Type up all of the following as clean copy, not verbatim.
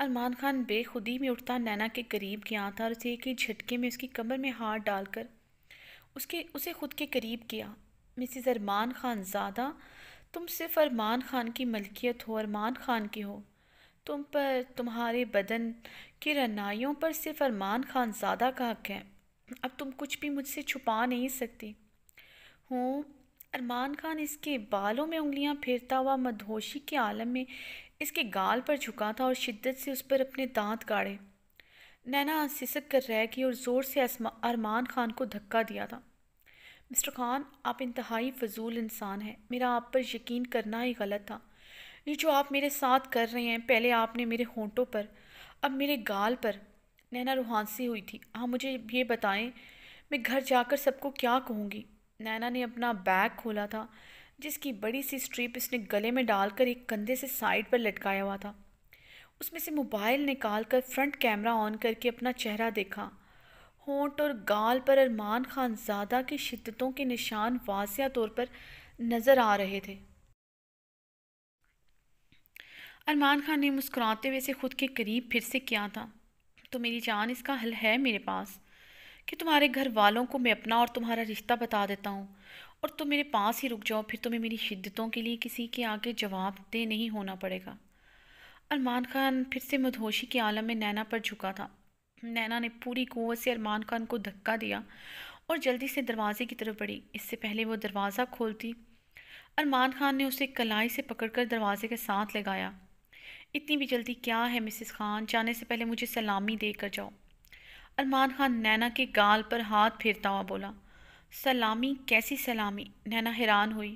ارمان خان بے خودی میں اٹھتا نینا کے قریب گیا تھا اور اسے ایک ہی جھٹکے میں اس کی کمر میں ہاتھ ڈال کر اسے خود کے قریب کیا۔ مسز ارمان خان زادہ، تم صرف ارمان خان کی ملکیت ہو، ارمان خان کی ہو۔ تم پر، تمہارے بدن کی رعنائیوں پر صرف ارمان خان زادہ کا حق ہے۔ اب تم کچھ بھی مجھ سے چھپا نہیں سکتی۔ ہوں۔ ارمان خان اس کے بالوں میں انگلیاں پھیرتا ہوا مدہوشی کے عالم میں اس کے گال پر جھکا تھا اور شدت سے اس پر اپنے دانت گاڑے۔ نینا سسک کر رہ گئی اور زور سے ارمان خان کو دھکا دیا تھا۔ مسٹر خان، آپ انتہائی فضول انسان ہیں۔ میرا آپ پر یقین کرنا ہی غلط تھا۔ یہ جو آپ میرے ساتھ کر رہے ہیں، پہلے آپ نے میرے ہونٹوں پر، اب میرے گال پر۔ نینا روحانسی ہوئی تھی۔ ہاں، مجھے یہ بتائیں، میں گھر جا کر سب کو کیا کہوں گی؟ نینا نے اپنا بیگ کھولا تھا جس کی بڑی سی سٹریپ اس نے گلے میں ڈال کر ایک کندھے سے سائڈ پر لٹکایا ہوا تھا۔ اس میں سے موبائل نکال کر فرنٹ کیمرہ آن کر کے اپنا چہرہ دیکھا۔ ہونٹ اور گال پر ارمان خان زادہ کی شدتوں کے نشان واضح طور پر نظر آ رہے تھے۔ ارمان خان نے مسکراتے ہوئے اسے خود کے قریب پھر سے کیا تھا۔ تو میری جان، اس کا حل ہے میرے پاس کہ تمہارے گھر والوں کو میں اپنا اور تمہارا رشتہ بتا دیتا ہوں اور تم میرے پاس ہی رک جاؤ، پھر تمہیں میری شدتوں کے لیے کسی کے آگے جواب دہ نہیں ہونا پڑے گا۔ ارمان خان پھر سے مدہوشی کے عالم میں نینا پر جھکا تھا۔ نینا نے پوری قوت سے ارمان خان کو دھکا دیا اور جلدی سے دروازے کی طرف بڑھی۔ اس سے پہلے وہ دروازہ کھولتی، ارمان خان نے اسے کلائی سے پکڑ کر دروازے کے ساتھ لگایا۔ اتنی بھی جلدی کیا ہے مسز خان؟ جانے سے پہلے مجھے سلامی دے کر جاؤ۔ ارمان خان نینا کے گال پر ہاتھ پھیرتا ہوا بولا۔ سلامی؟ کیسی سلامی؟ نینا حیران ہوئی۔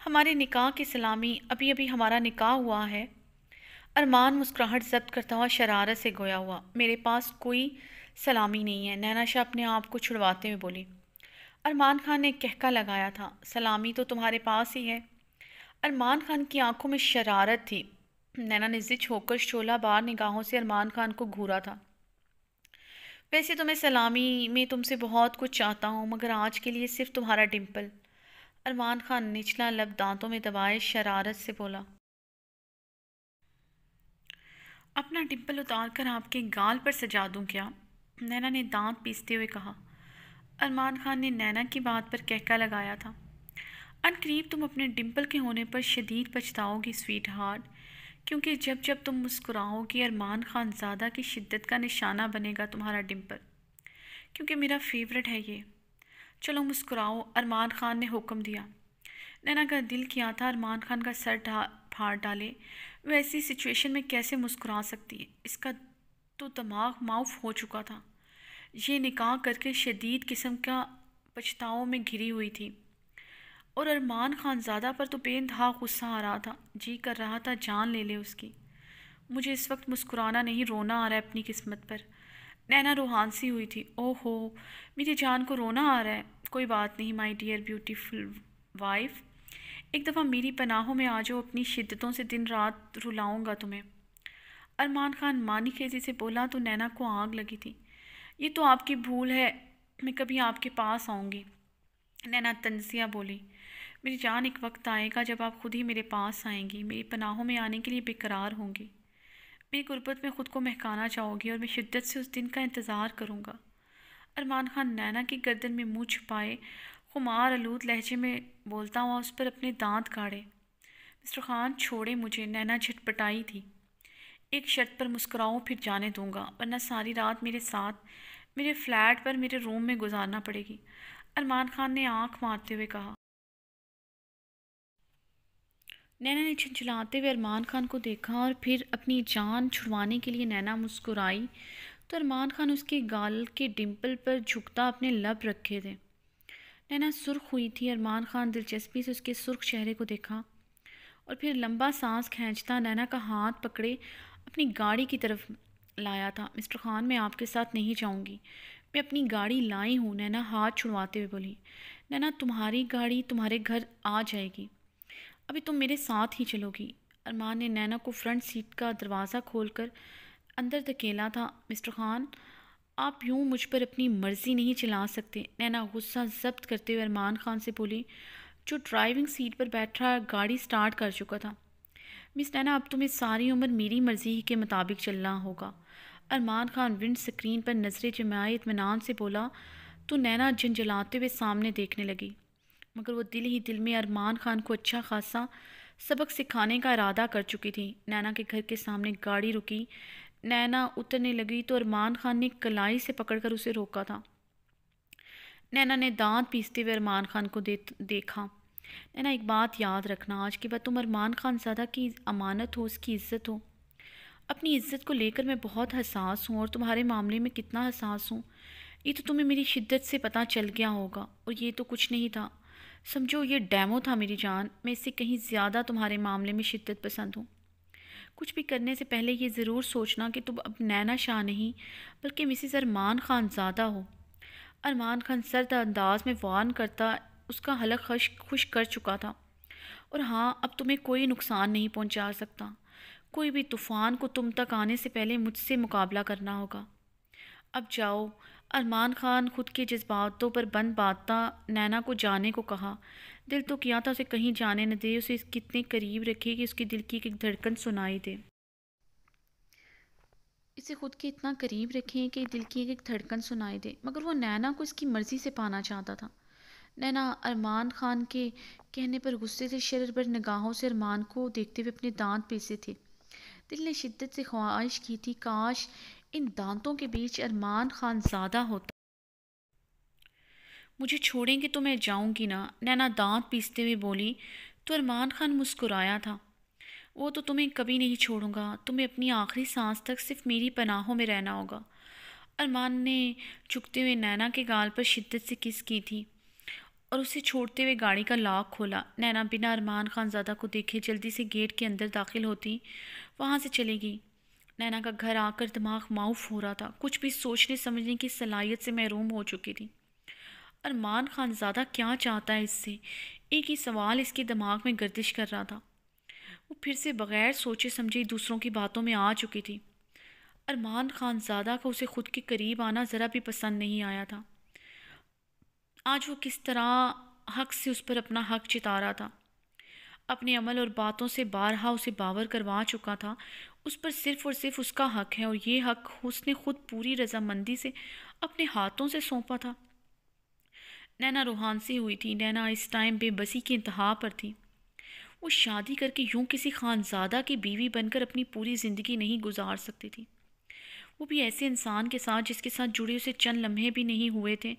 ہمارے نکاح کی سلامی، ابھی ابھی ہمارا نکاح ہوا ہے۔ ارمان مسکراہٹ ضبط کرتا ہوا شرارت سے گویا ہوا۔ میرے پاس کوئی سلامی نہیں ہے، نینا شاہ اپنے آپ کو چھڑواتے ہوئے بولی۔ ارمان خان نے کہکا لگایا تھا۔ سلامی تو تمہارے پاس ہی ہے۔ ارمان خان کی آنکھوں میں شرارت تھی۔ نینا نے زچ ہو کر شعلہ بار نگاہوں سے ارمان خان کو گھورا تھا۔ ویسے تو میں سلامی میں تم سے بہت کچھ چاہتا ہوں، مگر آج کے لیے صرف تمہارا ڈمپل۔ ارمان خان نچلا لب دانتوں میں دبائے شرارت سے بولا۔ اپنا ڈمپل اتار کر آپ کے گال پر سجا دوں کیا؟ نینا نے دانت پیستے ہوئے کہا۔ ارمان خان نے نینا کی بات پر کہکا لگایا تھا۔ عنقریب تم اپنے ڈمپل کے ہونے پر شدید پچھتاؤ گی سویٹ ہارٹ، کیونکہ جب جب تم مسکراؤ گی ارمان خان زادہ کی شدت کا نشانہ بنے گا تمہارا ڈمپل، کیونکہ میرا فیورٹ ہے یہ۔ چلو مسکراؤ، ارمان خان نے حکم دیا۔ نینا کا دل کیا تھا ارمان خان کا سر پھاڑ ڈالے۔ وہ ایسی سچویشن میں کیسے مسکرا سکتی ہے؟ اس کا تو دماغ معاف ہو چکا تھا۔ یہ نکاح کر کے شدید قسم کا پچھتاؤ میں گھری ہوئی تھی، اور ارمان خان زادہ پر تو بے انتہا غصہ آ رہا تھا، جی کر رہا تھا جان لے لے اس کی۔ مجھے اس وقت مسکرانا نہیں، رونا آ رہا ہے اپنی قسمت پر۔ نینا روحانسی ہوئی تھی۔ اوہ ہو، میری جان کو رونا آ رہا ہے۔ کوئی بات نہیں مائی ڈیئر بیوٹیفل وائف، ایک دفعہ میری پناہوں میں آ جاؤ، اپنی شدتوں سے دن رات رلاؤں گا تمہیں۔ ارمان خان مانی خیزی سے بولا تو نینا کو آگ لگی تھی۔ یہ تو آپ کی بھول ہے، میں کبھی آپ کے پاس آؤں گی۔ نینا تنزیہ بولی۔ میری جان، ایک وقت آئے گا جب آپ خود ہی میرے پاس آئیں گی، میری پناہوں میں آنے کے لیے بے قرار ہوں گی، میری غربت میں خود کو مہکانا چاہو گی، اور میں شدت سے اس دن کا انتظار کروں گا۔ ارمان خان نینا کی گردن میں منہ چھپائے خمار آلود لہجے میں بولتا ہوا اس پر اپنے دانت گاڑے۔ مسٹر خان چھوڑے مجھے، نینا جھٹپٹائی تھی۔ ایک شرط پر مسکراؤ، پھر جانے دوں گا، ورنہ ساری رات میرے ساتھ میرے فلیٹ پر میرے روم میں گزارنا پڑے گی۔ ارمان خان نے آنکھ مارتے ہوئے کہا۔ نینا نے جھنجھلاتے ہوئے ارمان خان کو دیکھا اور پھر اپنی جان چھڑوانے کے لیے نینا مسکرائی تو ارمان خان اس کے گال کے ڈمپل پر جھکتا اپنے لب رکھے تھے۔ نینا سرخ ہوئی تھی۔ ارمان خان دلچسپی سے اس کے سرخ چہرے کو دیکھا اور پھر لمبا سانس کھینچتا نینا کا ہاتھ پکڑے اپنی گاڑی کی طرف لایا تھا۔ مسٹر خان، میں آپ کے ساتھ نہیں جاؤں گی، میں اپنی گاڑی لائی ہوں، نینا ہاتھ چھڑواتے ہوئے بولی۔ نینا، تمہاری گاڑی تمہارے گھر آ جائے گی، ابھی تم میرے ساتھ ہی چلو گی۔ ارمان نے نینا کو فرنٹ سیٹ کا دروازہ کھول کر اندر دھکیلا تھا۔ مسٹر خان، آپ یوں مجھ پر اپنی مرضی نہیں چلا سکتے، نینا غصہ ضبط کرتے ہوئے ارمان خان سے بولی، جو ڈرائیونگ سیٹ پر بیٹھا گاڑی سٹارٹ کر چکا تھا۔ مس نینا اب تمہیں ساری عمر میری مرضی ہی کے مطابق چلنا ہوگا۔ ارمان خان ونڈ سکرین پر نظریں جمائے اطمینان سے بولا تو نینا جھنجھلاتے ہوئے سامنے دیکھنے لگی، مگر وہ دل ہی دل میں ارمان خان کو اچھا خاصا سبق سکھانے کا ارادہ کر چکی تھی۔ نینا کے گھر کے سامنے گاڑی رکی، نینا اترنے لگی تو ارمان خان نے کلائی سے پکڑ کر اسے روکا تھا۔ نینا نے دانت پیستے ہوئے ارمان خان کو دیکھا۔ نینا ایک بات یاد رکھنا، آج کے بعد تم ارمان خان زادہ کی امانت ہو، اس کی عزت ہو۔ اپنی عزت کو لے کر میں بہت حساس ہوں اور تمہارے معاملے میں کتنا حساس ہوں یہ تو تمہیں میری شدت سے پتہ چل گیا ہوگا، اور یہ تو کچھ نہیں تھا، سمجھو یہ ڈیمو تھا میری جان۔ میں اس سے کہیں زیادہ تمہارے معاملے میں شدت پسند ہوں۔ کچھ بھی کرنے سے پہلے یہ ضرور سوچنا کہ تم اب نینا شاہ نہیں بلکہ مسز ارمان خان زادہ ہو۔ ارمان خان سرد انداز میں وارن کرتا اس کا حلق خشک کر چکا تھا، اور ہاں اب تمہیں کوئی نقصان نہیں پہنچا سکتا، کوئی بھی طوفان کو تم تک آنے سے پہلے مجھ سے مقابلہ کرنا ہوگا۔ اب جاؤ۔ ارمان خان خود کے جذباتوں پر بند باندھتا نینا کو جانے کو کہا۔ دل تو کیا تھا اسے کہیں جانے نہ دے، اسے کتنے قریب رکھے کہ اس کی دل کی ایک دھڑکن سنائی دے، اسے خود کے اتنا قریب رکھیں کہ دل کی ایک دھڑکن سنائی دے، مگر وہ نینا کو اس کی مرضی سے پانا چاہتا تھا۔ نینا ارمان خان کے کہنے پر غصے سے شرر نگاہوں سے ارمان کو دیکھتے ہوئے اپنے دانت پیسے تھے۔ دل نے شدت سے خواہش کی تھی کاش ان دانتوں کے بیچ ارمان خان زادہ ہوتا۔ مجھے چھوڑیں گے تو میں جاؤں گی نا، نینا دانت پیستے ہوئے بولی تو ارمان خان مسکرایا تھا۔ وہ تو تمہیں کبھی نہیں چھوڑوں گا، تمہیں اپنی آخری سانس تک صرف میری پناہوں میں رہنا ہوگا۔ ارمان نے جھکتے ہوئے نینا کے گال پر شدت سے کس کی تھی اور اسے چھوڑتے ہوئے گاڑی کا لاک کھولا۔ نینا بنا ارمان خان زادہ کو دیکھے جلدی سے گیٹ کے اندر داخل ہوتی وہاں سے چلے گی۔ نینا کا گھر آ کر دماغ معاف ہو رہا تھا، کچھ بھی سوچنے سمجھنے کی صلاحیت سے محروم ہو چکی تھی۔ ارمان خان زادہ کیا چاہتا ہے اس سے، ایک ہی سوال اس کے دماغ میں گردش کر رہا تھا۔ وہ پھر سے بغیر سوچے سمجھے دوسروں کی باتوں میں آ چکی تھی۔ ارمان خان زادہ کو اسے خود کے قریب آنا ذرا بھی پسند نہیں آیا تھا۔ آج وہ کس طرح حق سے اس پر اپنا حق جتا رہا تھا، اپنے عمل اور باتوں سے بارہا اسے باور کروا چکا تھا اس پر صرف اور صرف اس کا حق ہے، اور یہ حق اس نے خود پوری رضامندی سے اپنے ہاتھوں سے سونپا تھا۔ نینا روحانسی ہوئی تھی۔ نینا اس ٹائم بے بسی کی انتہا پر تھی۔ وہ شادی کر کے یوں کسی خانزادہ کی بیوی بن کر اپنی پوری زندگی نہیں گزار سکتی تھی، وہ بھی ایسے انسان کے ساتھ جس کے ساتھ جڑے اسے چند لمحے بھی نہیں ہوئے تھے۔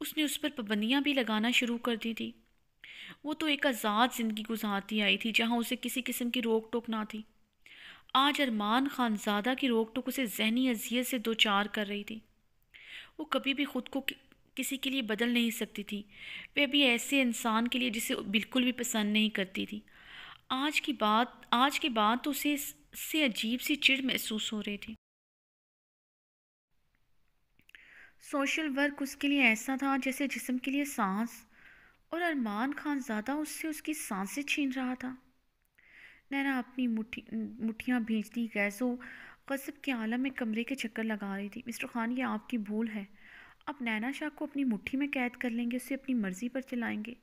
اس نے اس پر پابندیاں بھی لگانا شروع کر دی تھی۔ وہ تو ایک آزاد زندگی گزارتی آئی تھی جہاں اسے کسی قسم کی روک ٹوک نہ تھی۔ آج ارمان خان زادہ کی روک ٹوک اسے ذہنی اذیت سے دوچار کر رہی تھی۔ وہ کبھی بھی خود کو کسی کے لیے بدل نہیں سکتی تھی، وہ بھی ایسے انسان کے لیے جسے بالکل بھی پسند نہیں کرتی تھی۔ آج کے بعد تو اسے اس سے عجیب سی چڑ محسوس ہو رہی تھی۔ سوشل ورک اس کے لیے ایسا تھا جیسے جسم کے لیے سانس، اور ارمان خان زادہ اس سے اس کی سانسیں چھین رہا تھا۔ نینا اپنی مٹھیاں بھیجتی غیظ و غضب کے عالم میں کمرے کے چکر لگا رہی تھی۔ مسٹر خان یہ آپ کی بھول ہے، آپ نینا شاہ کو اپنی مٹھی میں قید کر لیں گے، اسے اپنی مرضی پر چلائیں گے۔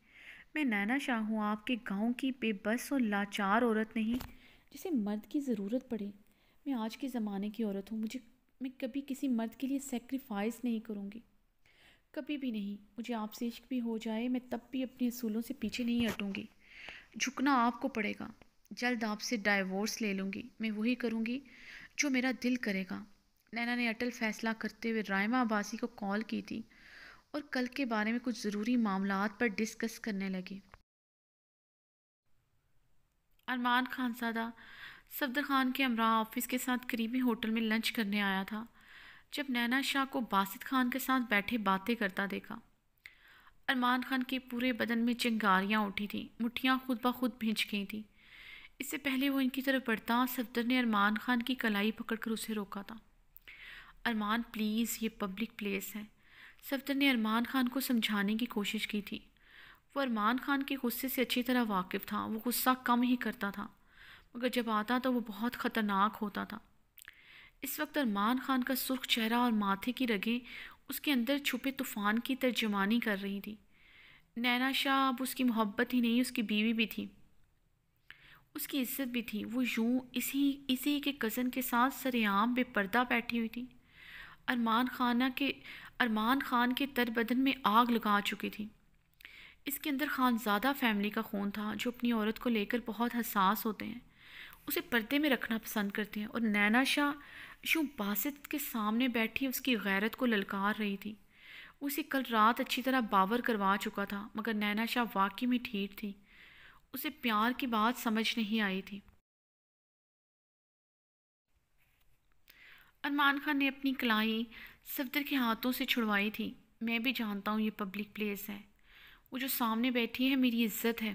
میں نینا شاہ ہوں، آپ کے گاؤں کی بے بس اور لاچار عورت نہیں جسے مرد کی ضرورت پڑے۔ میں آج کے زمانے کی عورت ہوں، میں کبھی کسی مرد کے لیے سیکریفائس نہیں کروں گی، کبھی بھی نہیں۔ مجھے آپ سے عشق بھی ہو جائے میں تب بھی اپنے اصولوں سے پیچھے نہیں ہٹوں گی۔ جھکنا آپ کو پڑے گا، جلد آپ سے ڈائیورس لے لوں گی، میں وہی کروں گی جو میرا دل کرے گا۔ نینا نے اٹل فیصلہ کرتے ہوئے رائمہ عباسی کو کال کی تھی اور کل کے بارے میں کچھ ضروری معاملات پر ڈسکس کرنے لگی۔ ارمان خان زادہ صفدر خان کے ہمراہ آفس کے ساتھ قریبی ہوٹل میں لنچ کرنے آیا تھا جب نینا شاہ کو باسط خان کے ساتھ بیٹھے باتیں کرتا دیکھا۔ ارمان خان کے پورے بدن میں چنگاریاں اٹھی تھیں، مٹھیاں خود بخود بھیج گئی تھیں۔ اس سے پہلے وہ ان کی طرف بڑھتا صفدر نے ارمان خان کی کلائی پکڑ کر اسے روکا تھا۔ ارمان پلیز، یہ پبلک پلیس ہے۔ صفدر نے ارمان خان کو سمجھانے کی کوشش کی تھی۔ وہ ارمان خان کے غصے سے اچھی طرح واقف تھا، وہ غصہ کم ہی کرتا تھا مگر جب آتا تو وہ بہت خطرناک ہوتا تھا۔ اس وقت ارمان خان کا سرخ چہرہ اور ماتھے کی رگیں اس کے اندر چھپے طوفان کی ترجمانی کر رہی تھی۔ نینا شاہ اب اس کی محبت ہی نہیں، اس کی بیوی بھی تھی۔ اس کی عزت بھی تھی، وہ یوں اسی کے کزن کے ساتھ سرعام بے پردہ بیٹھی ہوئی تھی، ارمان خان کے تر بدن میں آگ لگا چکی تھی۔ اس کے اندر خانزادہ فیملی کا خون تھا جو اپنی عورت کو لے کر بہت حساس ہوتے ہیں، اسے پردے میں رکھنا پسند کرتے ہیں، اور نینا شاہ یوں باسط کے سامنے بیٹھی اس کی غیرت کو للکار رہی تھی۔ وہ اسے کل رات اچھی طرح باور کروا چکا تھا، مگر نینا شاہ واقعی میں ٹھیک تھی، اسے پیار کی بات سمجھ نہیں آئی تھی۔ ارمان خان نے اپنی کلائی صفدر کے ہاتھوں سے چھڑوائی تھی۔ میں بھی جانتا ہوں یہ پبلک پلیس ہے، وہ جو سامنے بیٹھی ہے میری عزت ہے،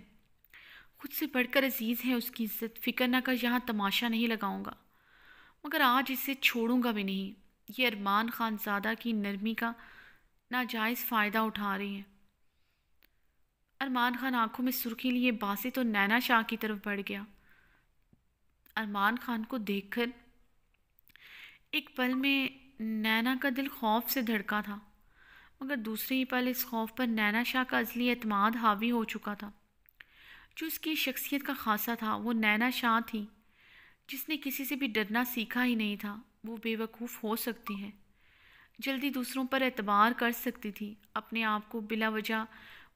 خود سے بڑھ کر عزیز ہے اس کی عزت، فکر نہ کر، یہاں تماشا نہیں لگاؤں گا، مگر آج اسے چھوڑوں گا بھی نہیں۔ یہ ارمان خان زادہ کی نرمی کا ناجائز فائدہ اٹھا رہی ہے۔ ارمان خان آنکھوں میں سرخی لیے باسط اور نینا شاہ کی طرف بڑھ گیا۔ ارمان خان کو دیکھ کر ایک پل میں نینا کا دل خوف سے دھڑکا تھا، مگر دوسرے ہی پل اس خوف پر نینا شاہ کا ازلی اعتماد حاوی ہو چکا تھا۔ جو اس کی شخصیت کا خاصہ تھا وہ نینا شاہ تھی، جس نے کسی سے بھی ڈرنا سیکھا ہی نہیں تھا۔ وہ بے وقوف ہو سکتی ہے، جلدی دوسروں پر اعتبار کر سکتی تھی، اپنے آپ کو بلا وجہ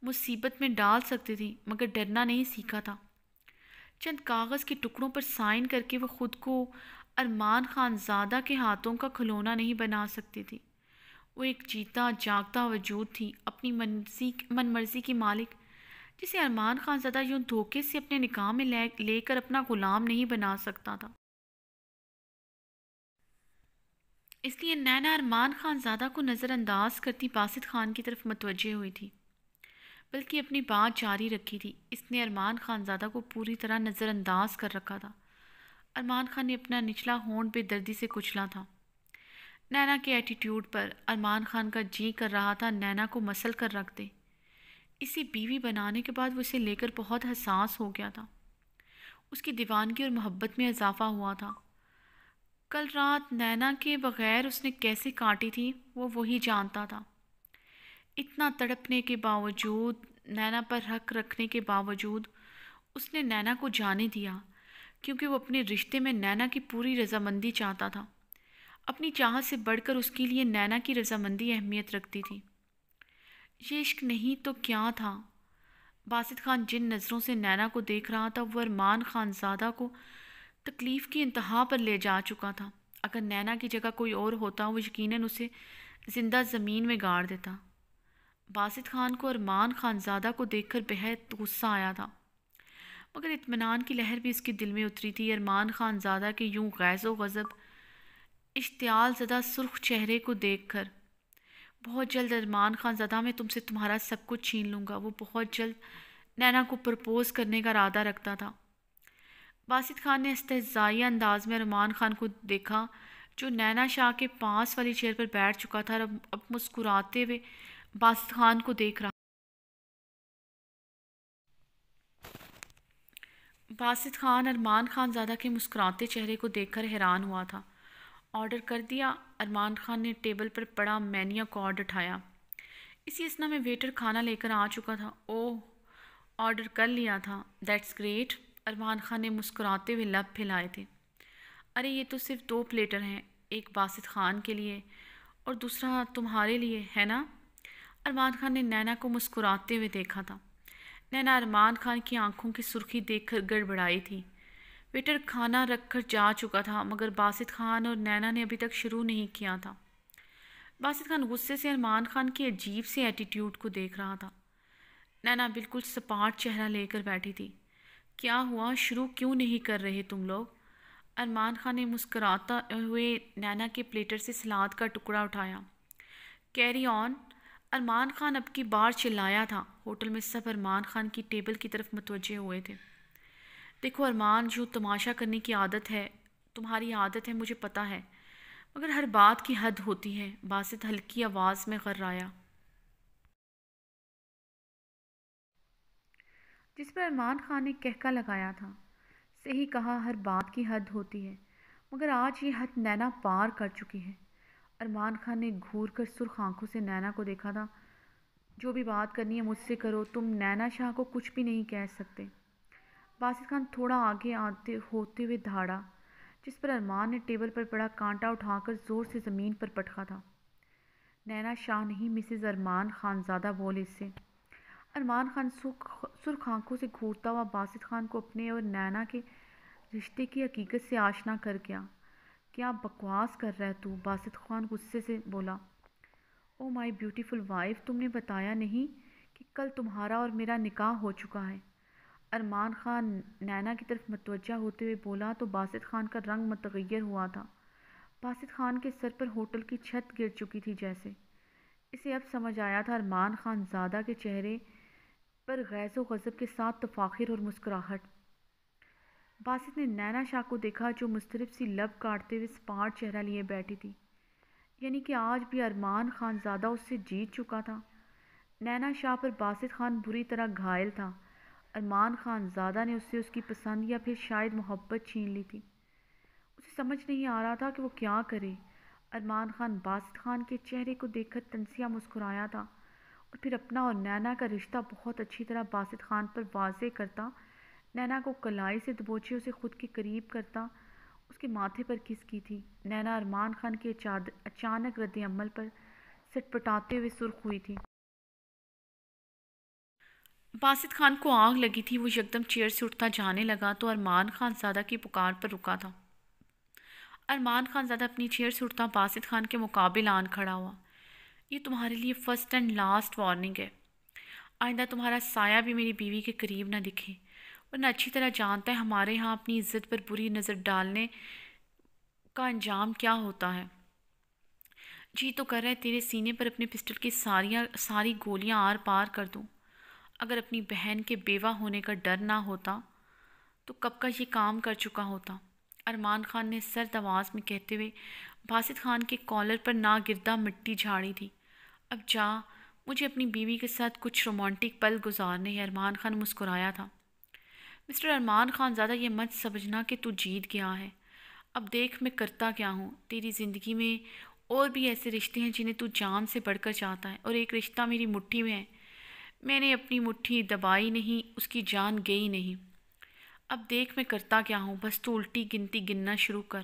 مصیبت میں ڈال سکتی تھی، مگر ڈرنا نہیں سیکھا تھا۔ چند کاغذ کے ٹکڑوں پر سائن کر کے وہ خود کو ارمان خان زادہ کے ہاتھوں کا کھلونا نہیں بنا سکتی تھی۔ وہ ایک جیتا جاگتا وجود تھی، اپنی من مرضی کی مالک، جسے ارمان خان زادہ یوں دھوکے سے اپنے نکاح میں لے کر اپنا غلام نہیں بنا سکتا تھا۔ اس لیے نینا ارمان خان زادہ کو نظر انداز کرتی باسط خان کی طرف متوجہ ہوئی تھی، بلکہ اپنی بات جاری رکھی تھی۔ اس نے ارمان خان زادہ کو پوری طرح نظر انداز کر رکھا تھا۔ ارمان خان نے اپنا نچلا ہونٹ بے دردی سے کچلا تھا۔ نینا کے ایٹیٹیوڈ پر ارمان خان کا جی کر رہا تھا نینا کو مسل کر رکھ دے۔ اسے بیوی بنانے کے بعد وہ اسے لے کر بہت حساس ہو گیا تھا۔ اس کی دیوانگی اور محبت میں اضافہ ہوا تھا۔ کل رات نینا کے بغیر اس نے کیسے کاٹی تھی وہ وہی جانتا تھا۔ اتنا تڑپنے کے باوجود، نینا پر حق رکھنے کے باوجود، اس نے نینا کو جانے دیا، کیونکہ وہ اپنے رشتے میں نینا کی پوری رضامندی چاہتا تھا۔ اپنی چاہت سے بڑھ کر اس کے لیے نینا کی رضامندی اہمیت رکھتی تھی۔ یہ عشق نہیں تو کیا تھا؟ باسط خان جن نظروں سے نینا کو دیکھ رہا تھا وہ ارمان خان زادہ کو تکلیف کی انتہا پر لے جا چکا تھا۔ اگر نینا کی جگہ کوئی اور ہوتا وہ یقیناً اسے زندہ زمین میں گاڑ دیتا۔ باسط خان کو ارمان خان زادہ کو دیکھ کر بہت غصہ آیا تھا، مگر اطمینان کی لہر بھی اس کے دل میں اتری تھی۔ ارمان خان زادہ کے یوں غیظ و غضب، اشتعال زدہ سرخ چہرے کو دیکھ کر، بہت جلد ارمان خان زادہ میں تم سے تمہارا سب کچھ چھین لوں گا، وہ بہت جلد نینا کو پرپوز کرنے کا ارادہ رکھتا تھا۔ باسط خان نے استہزائیہ انداز میں ارمان خان کو دیکھا جو نینا شاہ کے پاس والی چیئر پر بیٹھ چکا تھا، اور اب مسکراتے ہوئے باسط خان کو دیکھ رہا۔ باسط خان ارمان خان زادہ کے مسکراتے چہرے کو دیکھ کر حیران ہوا تھا۔ آرڈر کر دیا؟ ارمان خان نے ٹیبل پر پڑا مینیو کارڈ اٹھایا۔ اسی اثنا میں ویٹر کھانا لے کر آ چکا تھا۔ اوہ، آرڈر کر لیا تھا، دیٹس گریٹ۔ ارمان خان نے مسکراتے ہوئے لب پھیلائے تھے۔ ارے یہ تو صرف 2 پلیٹر ہیں، ایک باسط خان کے لیے اور دوسرا تمہارے لیے، ہے نا؟ ارمان خان نے نینا کو مسکراتے ہوئے دیکھا تھا۔ نینا ارمان خان کی آنکھوں کی سرخی دیکھ کر گڑبڑائی تھی۔ ویٹر کھانا رکھ کر جا چکا تھا، مگر باسط خان اور نینا نے ابھی تک شروع نہیں کیا تھا۔ باسط خان غصے سے ارمان خان کے عجیب سے ایٹیٹیوڈ کو دیکھ رہا تھا۔ نینا بالکل سپاٹ چہرہ لے کر بیٹھی تھی۔ کیا ہوا، شروع کیوں نہیں کر رہے تم لوگ؟ ارمان خان نے مسکراتا ہوئے نینا کے پلیٹر سے سلاد کا ٹکڑا اٹھایا۔ کیری آن، ارمان خان اب کی بار چلایا تھا۔ ہوٹل میں سب ارمان خان کی ٹیبل کی طرف متوجہ ہوئے تھے۔ دیکھو ارمان، جو تماشا کرنے کی عادت ہے، تمہاری عادت ہے، مجھے پتہ ہے، مگر ہر بات کی حد ہوتی ہے۔ باسط ہلکی آواز میں غرایا، جس پر ارمان خان نے کہکا لگایا تھا۔ صحیح کہا، ہر بات کی حد ہوتی ہے، مگر آج یہ حد نینا پار کر چکی ہے۔ ارمان خان نے گھور کر سرخ آنکھوں سے نینا کو دیکھا تھا۔ جو بھی بات کرنی ہے مجھ سے کرو، تم نینا شاہ کو کچھ بھی نہیں کہہ سکتے۔ باسط خان تھوڑا آگے آتے ہوتے ہوئے دھاڑا، جس پر ارمان نے ٹیبل پر پڑا کانٹا اٹھا کر زور سے زمین پر پٹکا تھا۔ نینا شاہ نہیں مسز ارمان خان زادہ بولے اس سے۔ ارمان خان سرخ آنکھوں سے گھورتا ہوا باسط خان کو اپنے اور نینا کے رشتے کی حقیقت سے آشنا کر گیا۔ کیا بکواس کر رہا ہے تو؟ باسط خان غصے سے بولا۔ او مائی بیوٹیفل وائف، تم نے بتایا نہیں کہ کل تمہارا اور میرا نکاح ہو چکا ہے؟ ارمان خان نینا کی طرف متوجہ ہوتے ہوئے بولا تو باسط خان کا رنگ متغیر ہوا تھا۔ باسط خان کے سر پر ہوٹل کی چھت گر چکی تھی جیسے۔ اسے اب سمجھ آیا تھا ارمان خان زادہ کے چہرے پر غیظ و غضب کے ساتھ تفاخر اور مسکراہٹ۔ باسط نے نینا شاہ کو دیکھا جو مضطرب سی لب کاٹتے ہوئے سپاٹ چہرہ لیے بیٹھی تھی، یعنی کہ آج بھی ارمان خان زادہ اس سے جیت چکا تھا۔ نینا شاہ پر باسط خان بری طرح گھائل تھا۔ ارمان خان زادہ نے اس سے اس کی پسند یا پھر شاید محبت چھین لی تھی۔ اسے سمجھ نہیں آ رہا تھا کہ وہ کیا کرے۔ ارمان خان باسط خان کے چہرے کو دیکھ کر تنزیہ مسکرایا تھا اور پھر اپنا اور نینا کا رشتہ بہت اچھی طرح باسط خان پر واضح کرتا، نینا کو کلائی سے دبوچے اسے خود کے قریب کرتا، اس کے ماتھے پر کس کی تھی۔ نینا ارمان خان کے اچانک رد عمل پر سٹپٹاتے ہوئے سرخ ہوئی تھی۔ باسط خان کو آگ لگی تھی۔ وہ یکدم چیئر سے اٹھتا جانے لگا تو ارمان خان زادہ کی پکار پر رکا تھا۔ ارمان خان زادہ اپنی چیئر سے اٹھتا باسط خان کے مقابل آن کھڑا ہوا۔ یہ تمہارے لیے فرسٹ اینڈ لاسٹ وارننگ ہے۔ آئندہ تمہارا سایہ بھی میری بیوی کے قریب نہ دکھے، ورنہ اچھی طرح جانتا ہے ہمارے ہاں اپنی عزت پر بری نظر ڈالنے کا انجام کیا ہوتا ہے۔ جی تو کر رہا ہے تیرے سینے پر اپنے پسٹل کی ساری گولیاں آر پار کر دوں۔ اگر اپنی بہن کے بیوہ ہونے کا ڈر نہ ہوتا تو کب کا یہ کام کر چکا ہوتا۔ ارمان خان نے سرد آواز میں کہتے ہوئے باسط خان کے کالر پر ناگردہ مٹی جھاڑی تھی۔ اب جا، مجھے اپنی بیوی کے ساتھ کچھ رومانٹک پل گزارنے ہیں۔ ارمان خان مسکرایا تھا۔ مسٹر ارمان خان زادہ یہ مت سمجھنا کہ تو جیت گیا ہے۔ اب دیکھ میں کرتا کیا ہوں۔ تیری زندگی میں اور بھی ایسے رشتے ہیں جنہیں تو جان سے بڑھ کر چاہتا ہے، اور ایک رشتہ میری مٹھی میں ہے۔ میں نے اپنی مٹھی دبائی نہیں، اس کی جان گئی نہیں۔ اب دیکھ میں کرتا کیا ہوں، بس تو الٹی گنتی گننا شروع کر۔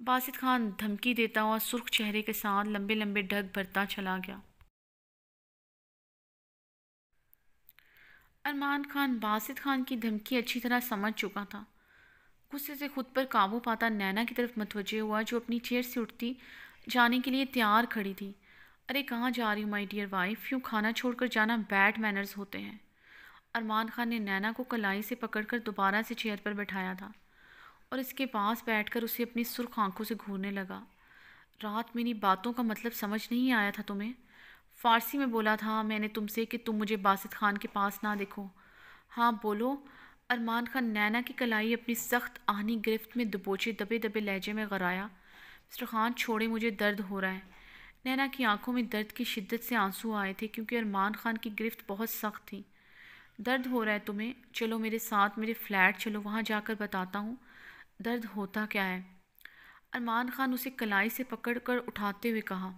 باسط خان دھمکی دیتا ہوا سرخ چہرے کے ساتھ لمبے لمبے ڈگ بھرتا چلا گیا۔ ارمان خان باسط خان کی دھمکی اچھی طرح سمجھ چکا تھا۔ غصے سے خود پر قابو پاتا نینا کی طرف متوجہ ہوا جو اپنی چیئر سے اٹھتی جانے کے لیے تیار کھڑی تھی۔ ارے کہاں جا رہی ہوں مائی ڈیئر وائف؟ یوں کھانا چھوڑ کر جانا بیڈ مینرز ہوتے ہیں۔ ارمان خان نے نینا کو کلائی سے پکڑ کر دوبارہ سے چیئر پر بٹھایا تھا اور اس کے پاس بیٹھ کر اسے اپنی سرخ آنکھوں سے گھورنے لگا۔ رات میری باتوں کا مطلب سمجھ نہیں آیا تھا تمہیں؟ فارسی میں بولا تھا میں نے تم سے کہ تم مجھے باسط خان کے پاس نہ دیکھو۔ ہاں بولو۔ ارمان خان نینا کی کلائی اپنی سخت آہنی گرفت میں دبوچے دبے دبے لہجے میں غرایا۔ مسٹر خان چھوڑے، مجھے درد ہو رہا ہے۔ نینا کی آنکھوں میں درد کی شدت سے آنسو آئے تھے کیونکہ ارمان خان کی گرفت بہت سخت تھی۔ درد ہو رہا ہے تمہیں؟ چلو میرے ساتھ میرے فلیٹ چلو، وہاں جا کر بتاتا ہوں درد ہوتا کیا ہے۔ ارمان خان اسے کلائی سے پکڑ کر اٹھاتے ہوئے کہا۔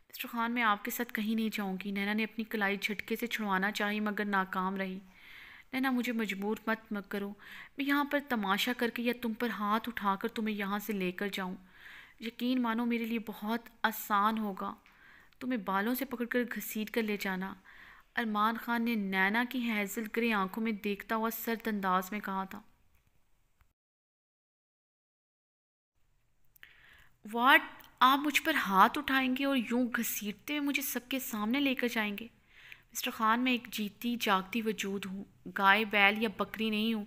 مسٹر خان میں آپ کے ساتھ کہیں نہیں جاؤں گی۔ نینا نے اپنی کلائی جھٹکے سے چھڑوانا چاہی مگر ناکام رہی۔ نینا مجھے مجبور مت کرو، میں یہاں پر تماشا کر کے یا تم پر ہاتھ اٹھا کر تمہیں یہاں سے لے کر جاؤں۔ یقین مانو میرے لیے بہت آسان ہوگا تمہیں بالوں سے پکڑ کر گھسیٹ کر لے جانا۔ ارمان خان نے نینا کی ہیزل گرے آنکھوں میں دیکھتا ہوا سرد انداز میں کہا تھا۔ واٹ؟ آپ مجھ پر ہاتھ اٹھائیں گے اور یوں گھسیٹتے ہوئے مجھے سب کے سامنے لے کر جائیں گے؟ مسٹر خان میں ایک جیتی جاگتی وجود ہوں، گائے بیل یا بکری نہیں ہوں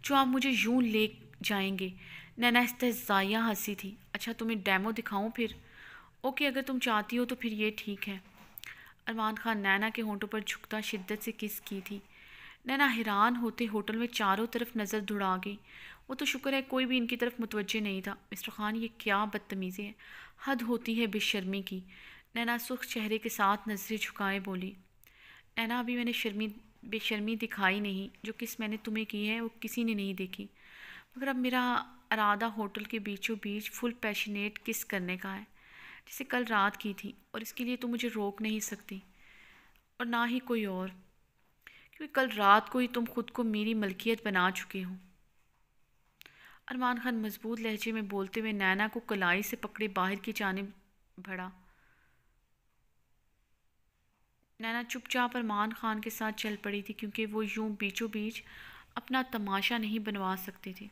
جو آپ مجھے یوں لے جائیں گے۔ نینا استہزائیہ ہنسی تھی۔ اچھا تمہیں ڈیمو دکھاؤں پھر؟ اوکے اگر تم چاہتی ہو تو پھر یہ ٹھیک ہے۔ ارمان خان نینا کے ہونٹوں پر جھکتا شدت سے کس کی تھی۔ نینا حیران ہوتے ہوٹل میں چاروں طرف نظر دوڑا گئی۔ وہ تو شکر ہے کوئی بھی ان کی طرف متوجہ نہیں تھا۔ مسٹر خان یہ کیا بدتمیزی ہے، حد ہوتی ہے بے شرمی کی۔ نینا سرخ چہرے کے ساتھ نظریں جھکائے بولی۔ نینا ابھی میں نے بے شرمی دکھائی نہیں، جو کس میں نے تمہیں کی ہے وہ کسی نے نہیں دیکھی، مگر اب میرا ارادہ ہوٹل کے بیچوں بیچ فل پیشنیٹ کس کرنے کا ہے جسے کل رات کی تھی، اور اس کے لیے تو مجھے روک نہیں سکتی اور نہ ہی کوئی اور، کیونکہ کل رات کو ہی تم خود کو میری ملکیت بنا چکے ہو۔ ارمان خان مضبوط لہجے میں بولتے ہوئے نینا کو کلائی سے پکڑے باہر کی جانب بڑھا۔ نینا چپ چاپ ارمان خان کے ساتھ چل پڑی تھی کیونکہ وہ یوں بیچوں بیچ اپنا تماشا نہیں بنوا سکتی تھی۔